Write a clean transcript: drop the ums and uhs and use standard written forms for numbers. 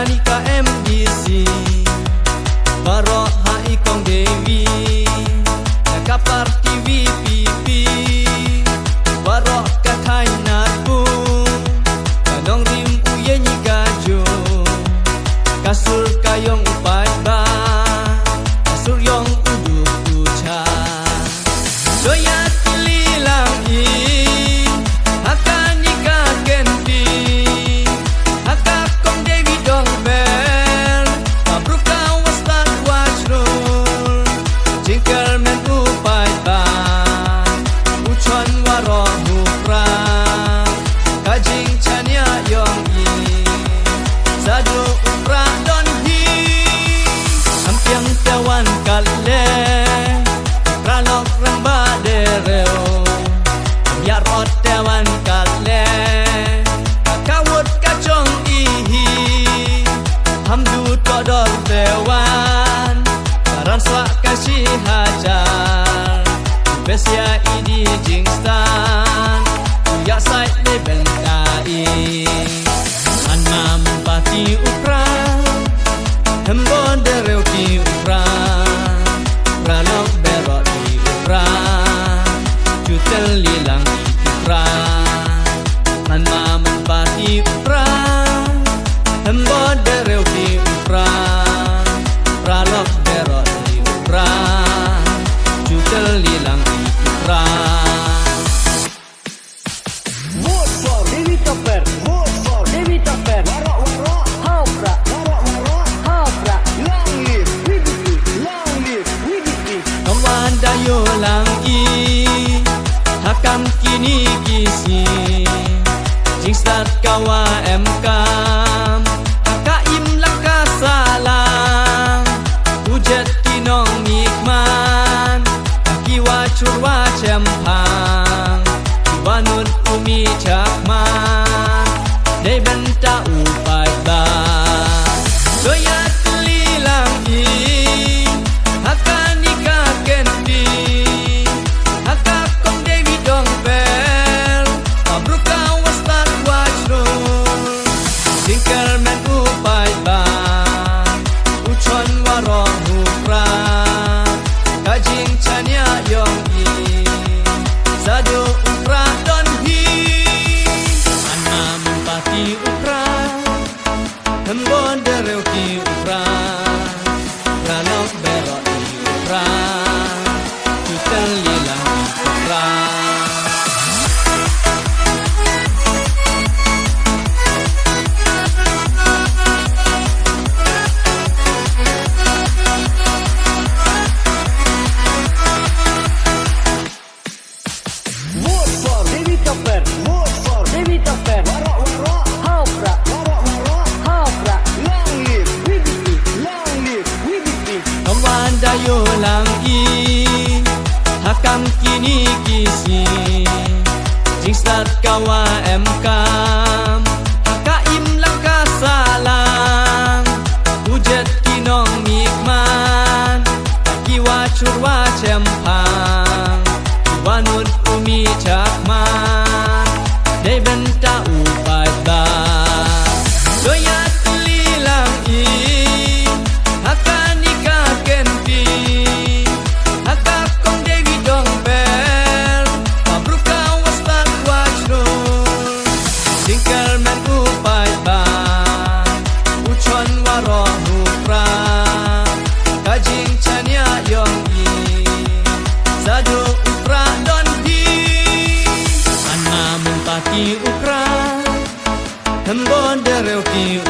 Hakani KMDC Baro hai kong Dewi Nakapar TV PP Baro katai naku Kadong rim uye nyi gajo Kasur kayong upai ba Kasur yong uduk uca Doya tililang i Hakani kakenti Haka kong Dewi dong bel Pabruka wastat wajrul Jingkel men upai ba Uchon waro mupra Kajing chanya yong i Sadu upra don hi Ampiang tawan kalle Ralok ramba dereo Amyarot tawan kalle Kakawut kacong ihi Hamdu todor dewan Karan swak kasih hajar Besya idi jingstan Ya sait lebentai Anam pati upra Hembon dereu di upra Ralok berot di upra Jutel lilang di upra Anam pati upra Hembon dereu di upra Ralok berot di upra Jutel lilang di upra Vote for Dewi Topper. Vote for Dewi Topper. Warok warok. Haupra. Warok warok. Haupra. Long live WDP. Long live WDP. Kawan dayo lang i Hakam kini kisi Jingstat kawa emkam Hakaim laka salam Hujet kinong nikman Kakiwa curwa cempang Wanut umi cakman Dei benta upai ba Doya telilang i Hakani kakendi Haka kong Dewi dong bel Pabruka wastat wajrul Singkel men upai ba Uchon warong hupra Kajing chanya yong i Sadu upra don hi Anam pati upra Hembon dereu ki upra Ralok berot di upra Jutel lilang di upra Vote for Dewi Topper. Vote for Dewi Topper. Warok warok. Haupra. Warok warok. Haupra. Long live WDP. Long live WDP. Kawan dayo lang i Hakam kini kisi Jingstat kawa emkam Hakaim laka salam Hujet kinong nikman Kakiwa curwa cempang Wanut umi cakman Dei benta upai ba Doya telilang i Hakani kakenti Haka kong Dewi dong bel Pabruka wastat wajrul Singkel men upai ba Uchon waro hupra Kajing chanya yong i Sadu upra don hi Anam pati upra Hembon dereu ki